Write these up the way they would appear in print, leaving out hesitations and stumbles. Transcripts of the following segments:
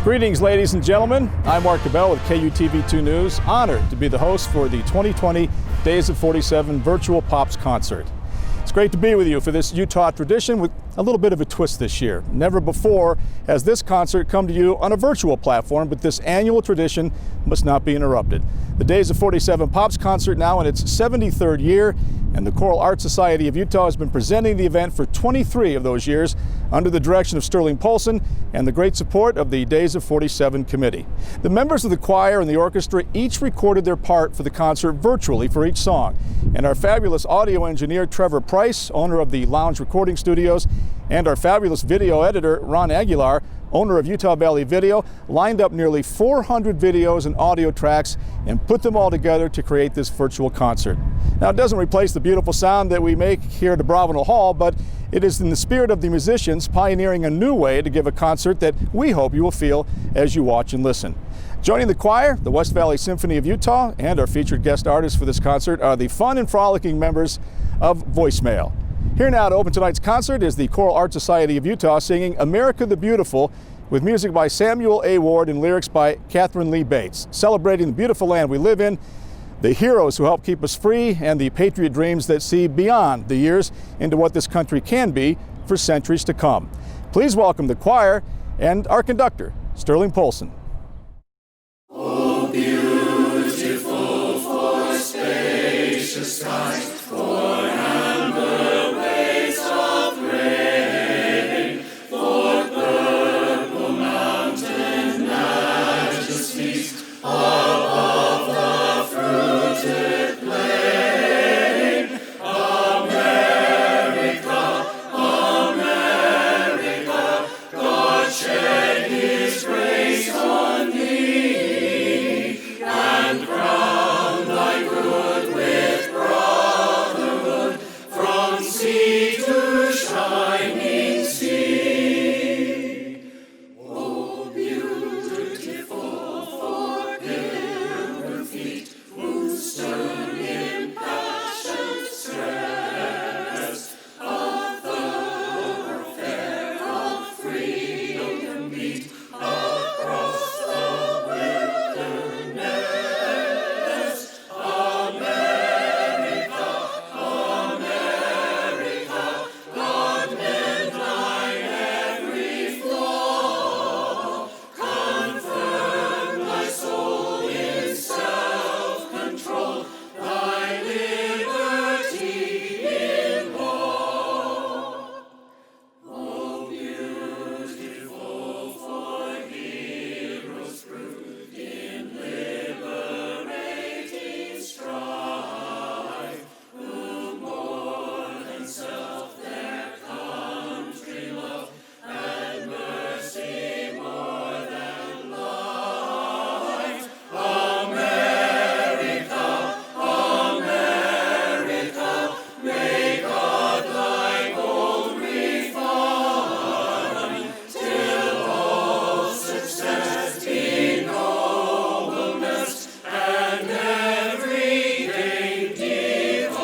Greetings, ladies and gentlemen. I'm Mark Cabell with KUTV2 News, honored to be the host for the 2020 Days of 47 Virtual Pops Concert. It's great to be with you for this Utah tradition with a little bit of a twist this year. Never before has this concert come to you on a virtual platform, but this annual tradition must not be interrupted. The Days of 47 Pops Concert now in its 73rd year, and the Choral Art Society of Utah has been presenting the event for 23 of those years under the direction of Sterling Polson and the great support of the Days of 47 committee. The members of the choir and the orchestra each recorded their part for the concert virtually for each song. And our fabulous audio engineer, Trevor Price, owner of the Lounge Recording Studios, and our fabulous video editor, Ron Aguilar, owner of Utah Valley Video, lined up nearly 400 videos and audio tracks and put them all together to create this virtual concert. Now, it doesn't replace the beautiful sound that we make here at the Bravenel Hall, but it is in the spirit of the musicians pioneering a new way to give a concert that we hope you will feel as you watch and listen. Joining the choir, the West Valley Symphony of Utah, and our featured guest artists for this concert are the fun and frolicking members of Voicemail. Here now to open tonight's concert is the Choral Art Society of Utah singing America the Beautiful with music by Samuel A. Ward and lyrics by Catherine Lee Bates, celebrating the beautiful land we live in, the heroes who help keep us free, and the patriot dreams that see beyond the years into what this country can be for centuries to come. Please welcome the choir and our conductor, Sterling Polson. Oh, beautiful for spacious skies, for amber waves of grain, for purple mountain majesties above the fruited plain. America, America, God shed His grace on thee, and crown thy good with brotherhood, from sea to shining sea. Oh, beautiful for pilgrim feet, who stern impassioned stress, a thoroughfare of freedom beat across the wilderness. America, America, God mend thine every flaw, confirm thy soul in self-control, thy liberty in law. Oh, beautiful for heroes proved in liberating strife, who more than self their country love, and mercy more than life. America, America, may God thy gold refine, till all success be nobleness, and every gain divine.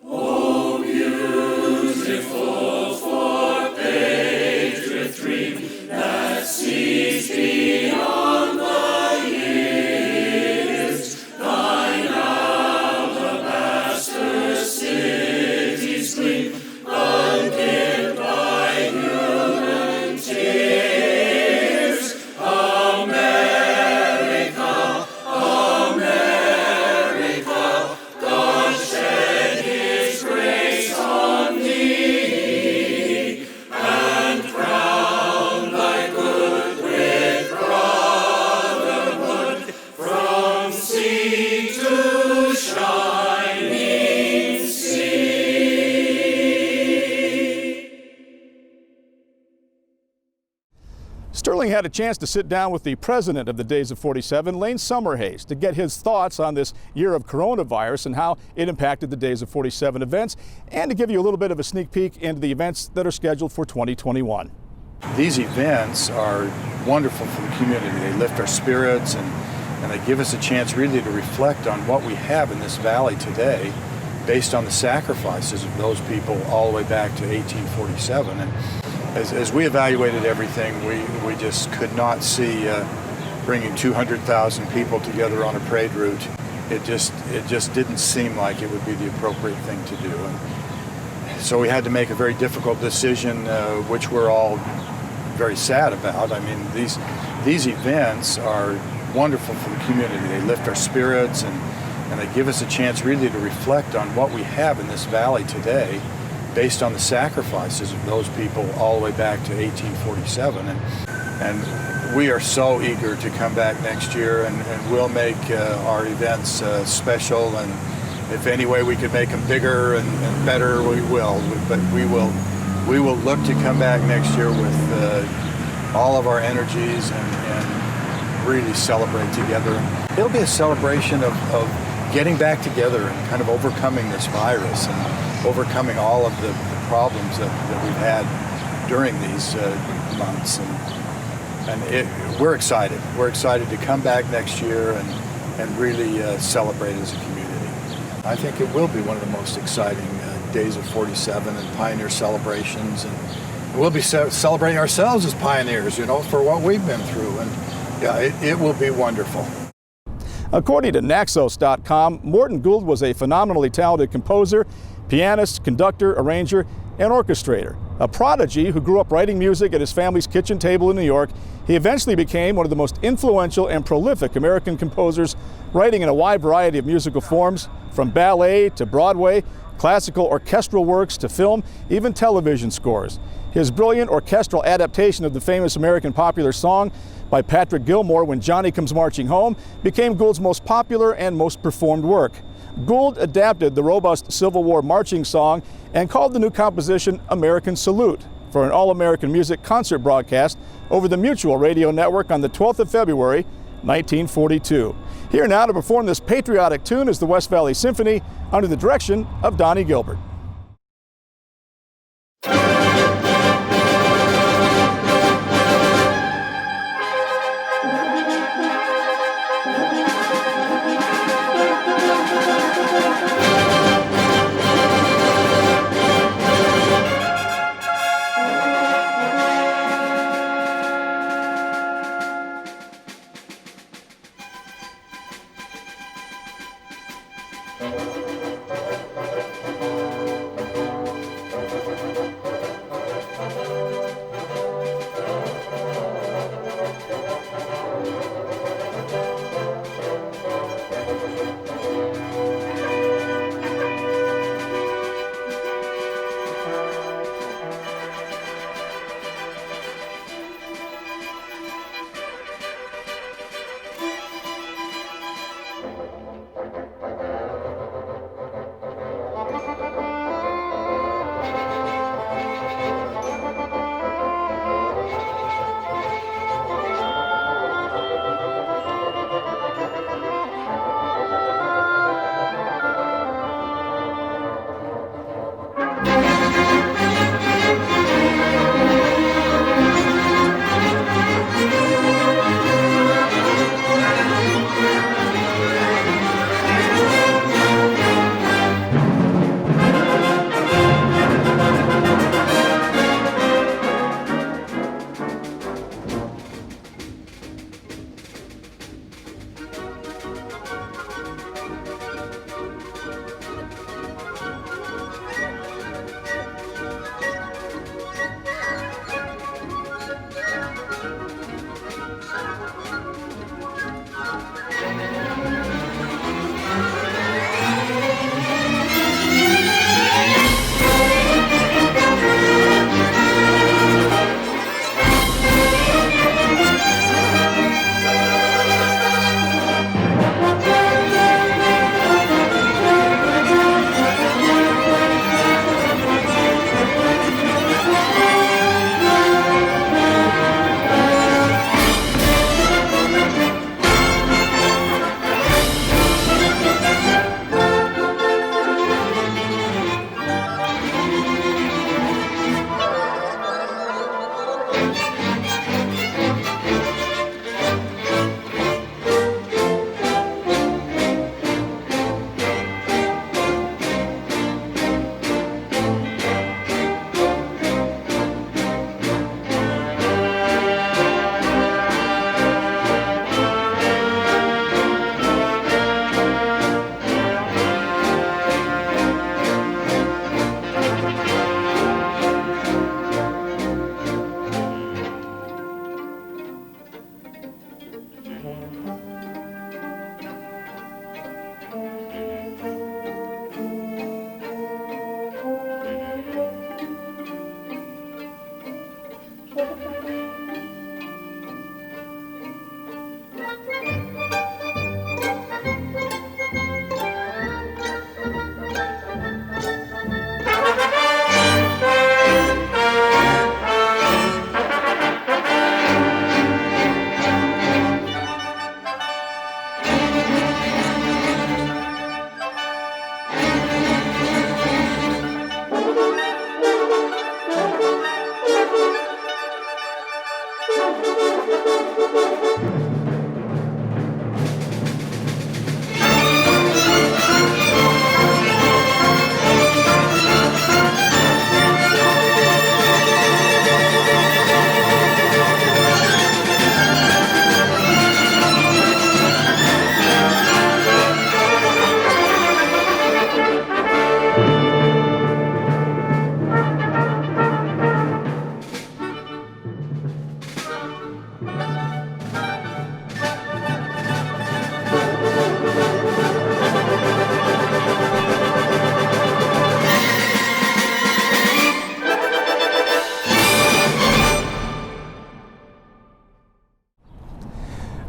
Oh, beautiful for patriot dream that sees beyond the years, thine alabaster cities gleam, undimmed by human tears. America, America, God shed His grace on thee, and crown thy good with brotherhood, from sea to shining sea. Sterling had a chance to sit down with the president of the Days of 47, Lane Summerhays, to get his thoughts on this year of coronavirus and how it impacted the Days of 47 events, and to give you a little bit of a sneak peek into the events that are scheduled for 2021. These events are wonderful for the community. They lift our spirits and they give us a chance really to reflect on what we have in this valley today based on the sacrifices of those people all the way back to 1847. And as we evaluated everything, we just could not see bringing 200,000 people together on a parade route. It just didn't seem like it would be the appropriate thing to do. And so we had to make a very difficult decision, which we're all very sad about. I mean, these events are wonderful for the community. They lift our spirits and they give us a chance really to reflect on what we have in this valley today based on the sacrifices of those people all the way back to 1847. And we are so eager to come back next year, and we'll make our events special, and if any way we can make them bigger and better, we will. But we will look to come back next year with all of our energies and really celebrate together. It'll be a celebration of getting back together and kind of overcoming this virus and overcoming all of the problems that we've had during these months. And we're excited. We're excited to come back next year and really celebrate as a community. I think it will be one of the most exciting days of 47 and Pioneer celebrations. And we'll be celebrating ourselves as pioneers, you know, for what we've been through. And yeah, it will be wonderful. According to Naxos.com, Morton Gould was a phenomenally talented composer, pianist, conductor, arranger, and orchestrator. A prodigy who grew up writing music at his family's kitchen table in New York, he eventually became one of the most influential and prolific American composers, writing in a wide variety of musical forms, from ballet to Broadway, classical orchestral works to film, even television scores. His brilliant orchestral adaptation of the famous American popular song by Patrick Gilmore, When Johnny Comes Marching Home, became Gould's most popular and most performed work. Gould adapted the robust Civil War marching song and called the new composition American Salute for an all-American music concert broadcast over the Mutual Radio Network on the 12th of February, 1942. Here now to perform this patriotic tune is the West Valley Symphony under the direction of Donnie Gilbert.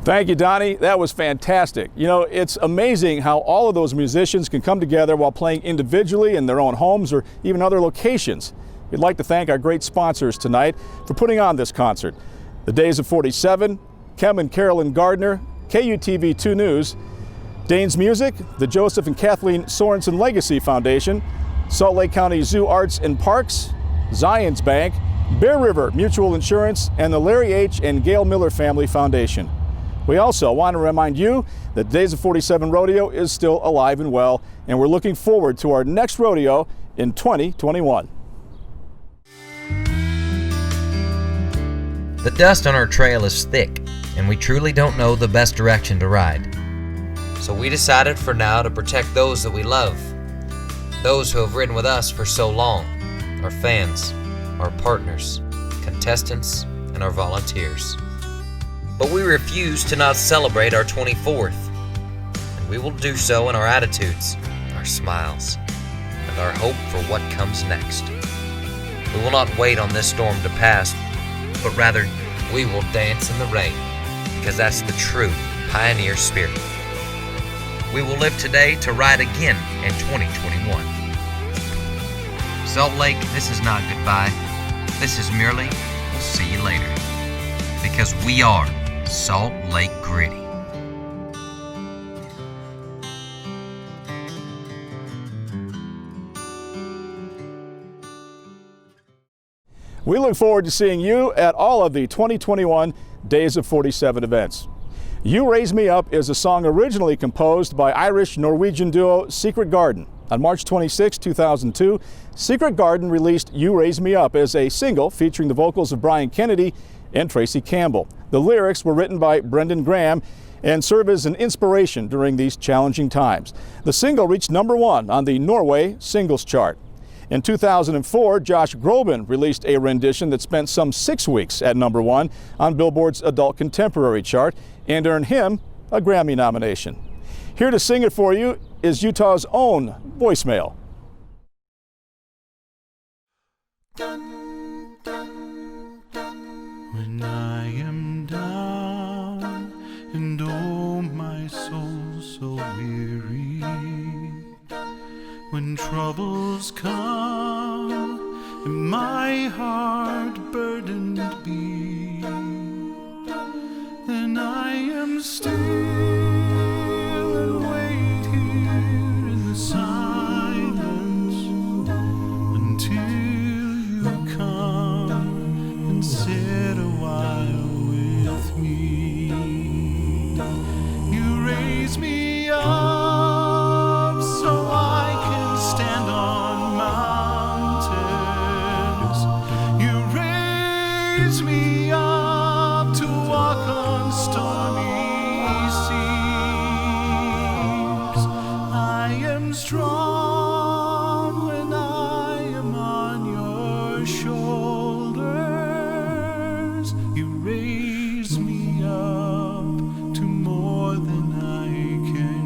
Thank you, Donnie. That was fantastic. You know, it's amazing how all of those musicians can come together while playing individually in their own homes or even other locations. We'd like to thank our great sponsors tonight for putting on this concert. The Days of 47, Kem and Carolyn Gardner, KUTV 2 News, Danes Music, the Joseph and Kathleen Sorensen Legacy Foundation, Salt Lake County Zoo Arts and Parks, Zions Bank, Bear River Mutual Insurance, and the Larry H. and Gail Miller Family Foundation. We also want to remind you that Days of 47 Rodeo is still alive and well, and we're looking forward to our next rodeo in 2021. The dust on our trail is thick, and we truly don't know the best direction to ride. So we decided for now to protect those that we love, those who have ridden with us for so long, our fans, our partners, contestants, and our volunteers. But we refuse to not celebrate our 24th, and we will do so in our attitudes, our smiles, and our hope for what comes next. We will not wait on this storm to pass, but rather we will dance in the rain, because that's the true pioneer spirit. We will live today to ride again in 2021. Salt Lake, this is not goodbye. This is merely, we'll see you later. Because we are Salt Lake Gritty. We look forward to seeing you at all of the 2021 Days of 47 events. You Raise Me Up is a song originally composed by Irish-Norwegian duo Secret Garden. On March 26, 2002, Secret Garden released You Raise Me Up as a single featuring the vocals of Brian Kennedy and Tracy Campbell. The lyrics were written by Brendan Graham and serve as an inspiration during these challenging times. The single reached #1 on the Norway singles chart. In 2004, Josh Groban released a rendition that spent some 6 weeks at #1 on Billboard's Adult Contemporary chart and earned him a Grammy nomination. Here to sing it for you is Utah's own Voicemail. When I am down and oh my soul so weary, when troubles come and my heart burdened be, then I am still and wait here in the silence until you come and sit a while with me. You raise me up so I can stand on mountains. You raise me up to walk on stormy seas. I am strong when I am on your shoulders. You raise me up to more than I can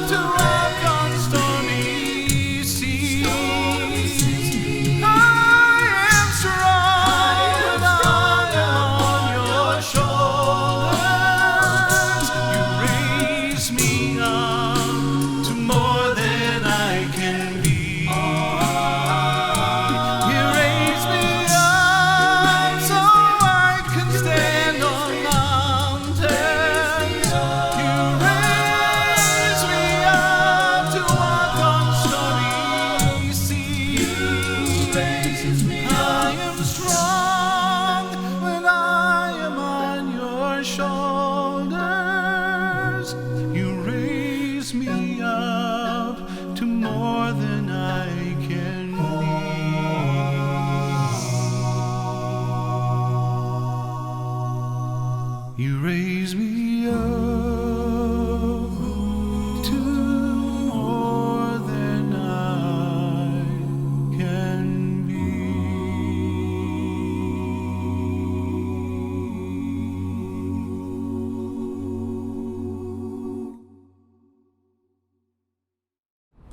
to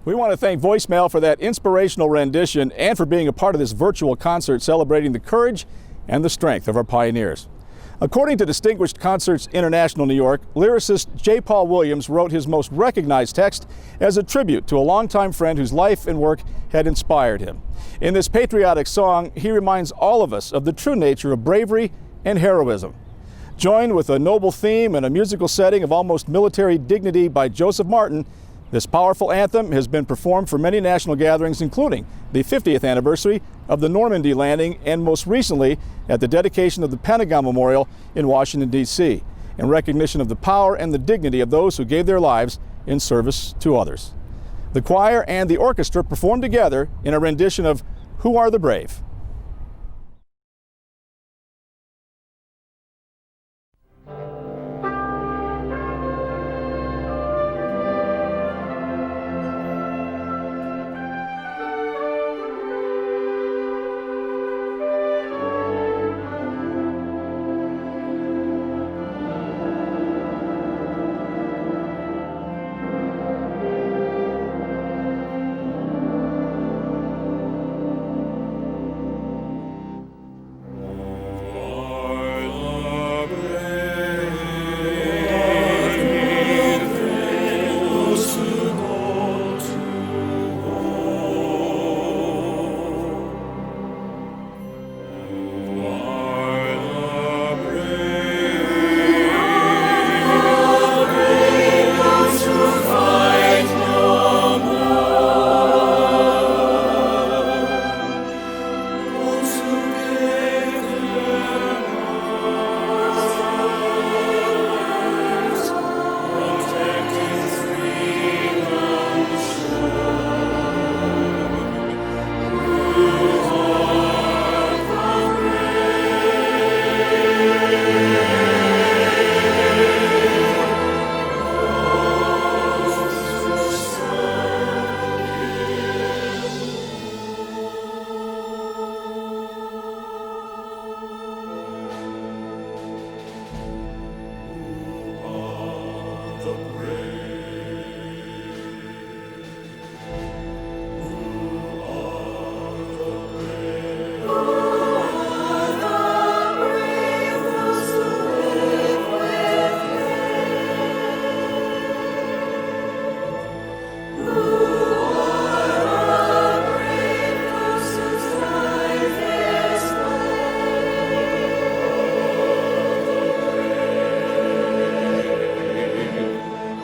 We want to thank Voicemail for that inspirational rendition and for being a part of this virtual concert celebrating the courage and the strength of our pioneers. According to Distinguished Concerts International New York, lyricist J. Paul Williams wrote his most recognized text as a tribute to a longtime friend whose life and work had inspired him. In this patriotic song, he reminds all of us of the true nature of bravery and heroism. Joined with a noble theme and a musical setting of almost military dignity by Joseph Martin, this powerful anthem has been performed for many national gatherings, including the 50th anniversary of the Normandy landing and most recently at the dedication of the Pentagon Memorial in Washington, D.C., in recognition of the power and the dignity of those who gave their lives in service to others. The choir and the orchestra performed together in a rendition of Who Are the Brave?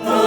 The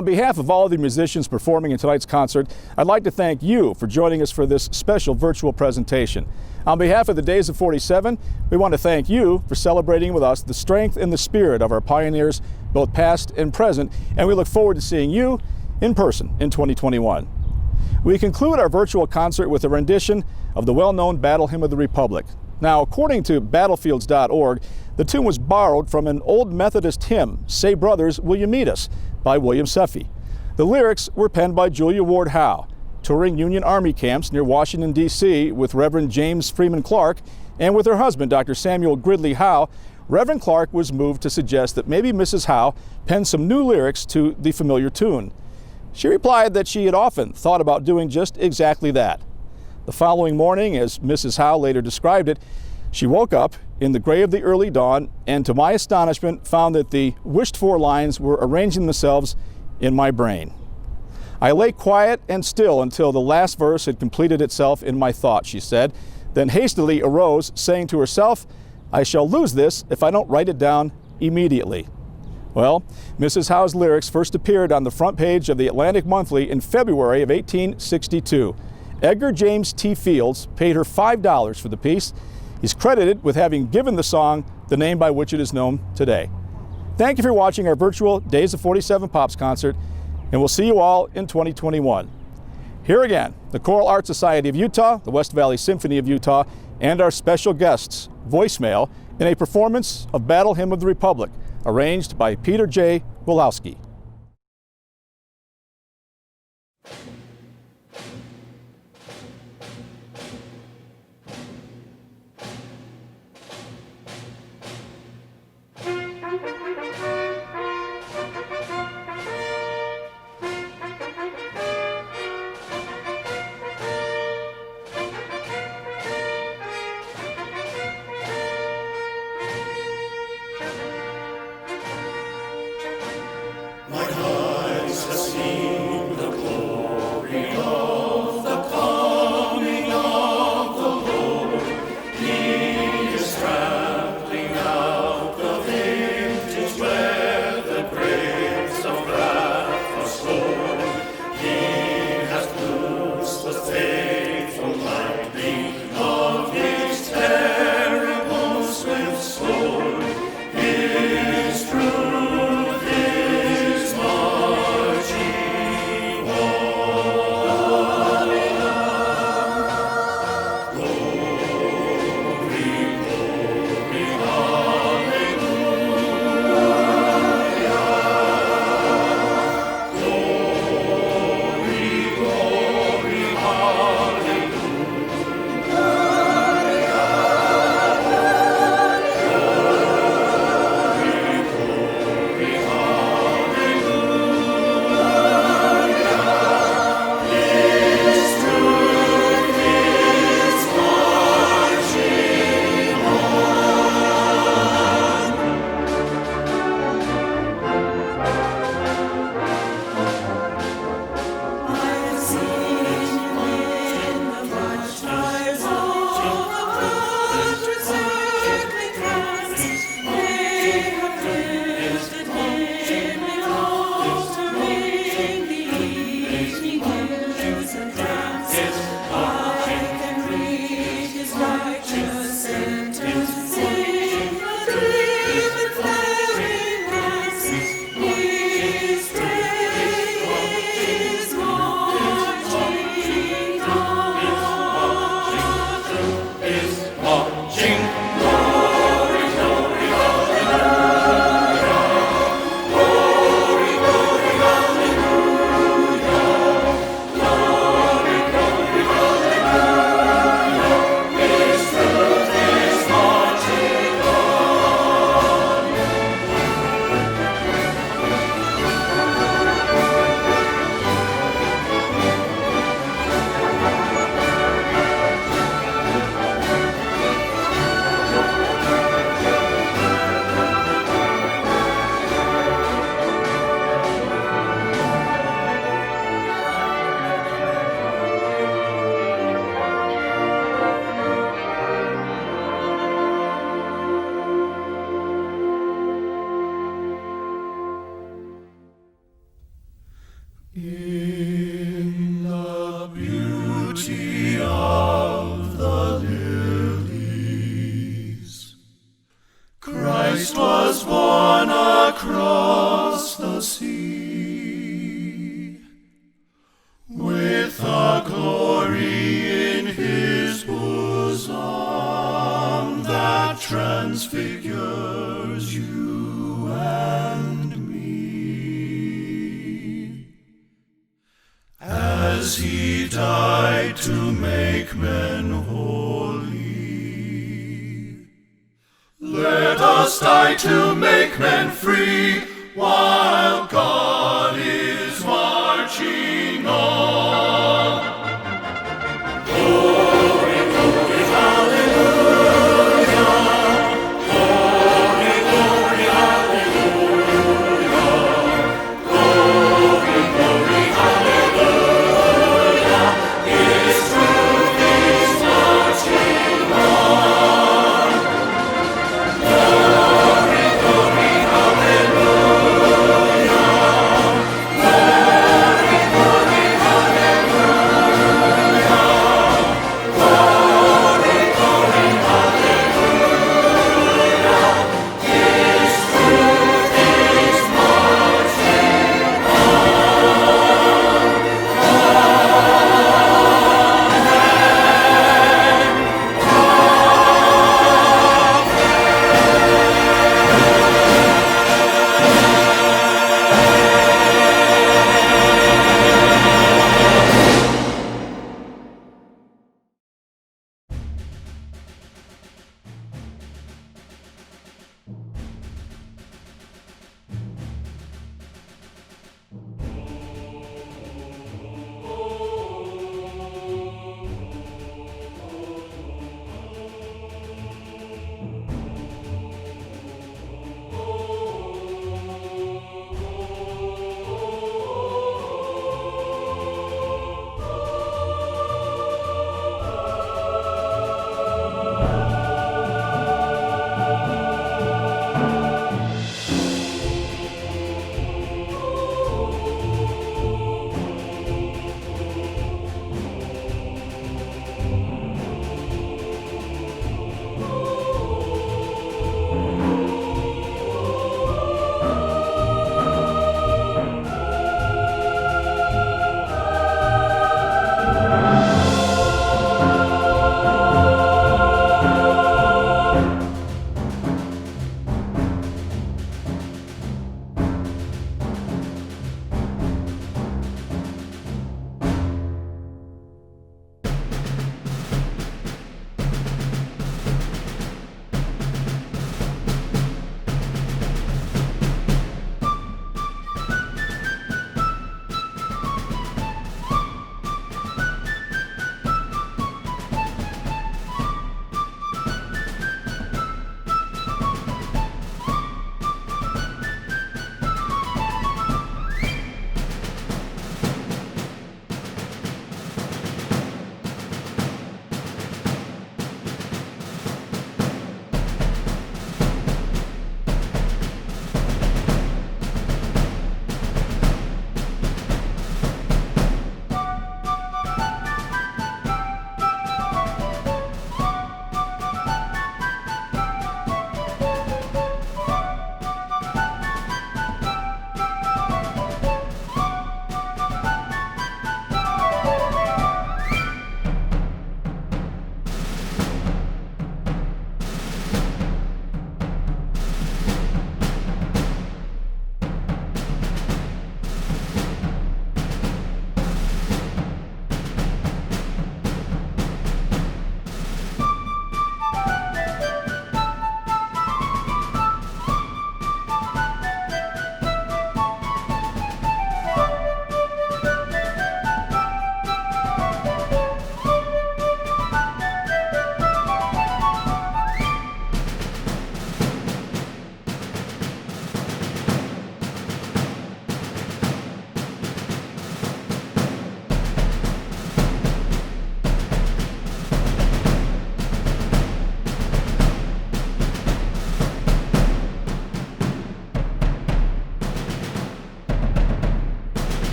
On behalf of all the musicians performing in tonight's concert, I'd like to thank you for joining us for this special virtual presentation. On behalf of the Days of 47, we want to thank you for celebrating with us the strength and the spirit of our pioneers, both past and present, and we look forward to seeing you in person in 2021. We conclude our virtual concert with a rendition of the well-known Battle Hymn of the Republic. Now, according to battlefields.org, the tune was borrowed from an old Methodist hymn, Say Brothers, Will You Meet Us, by William Seffy. The lyrics were penned by Julia Ward Howe, touring Union Army camps near Washington, D.C. with Reverend James Freeman Clark, and with her husband, Dr. Samuel Gridley Howe. Reverend Clark was moved to suggest that maybe Mrs. Howe pen some new lyrics to the familiar tune. She replied that she had often thought about doing just exactly that. The following morning, as Mrs. Howe later described it, she woke up in the gray of the early dawn and, to my astonishment, found that the wished-for lines were arranging themselves in my brain. I lay quiet and still until the last verse had completed itself in my thought, she said, then hastily arose, saying to herself, I shall lose this if I don't write it down immediately. Well, Mrs. Howe's lyrics first appeared on the front page of the Atlantic Monthly in February of 1862. Edgar James T. Fields paid her $5 for the piece. He's credited with having given the song the name by which it is known today. Thank you for watching our virtual Days of 47 Pops concert, and we'll see you all in 2021. Here again, the Choral Art Society of Utah, the West Valley Symphony of Utah, and our special guests, Voicemail, in a performance of Battle Hymn of the Republic, arranged by Peter J. Wolowski. 'cause he died to make men holy. Let us die to make men free. Why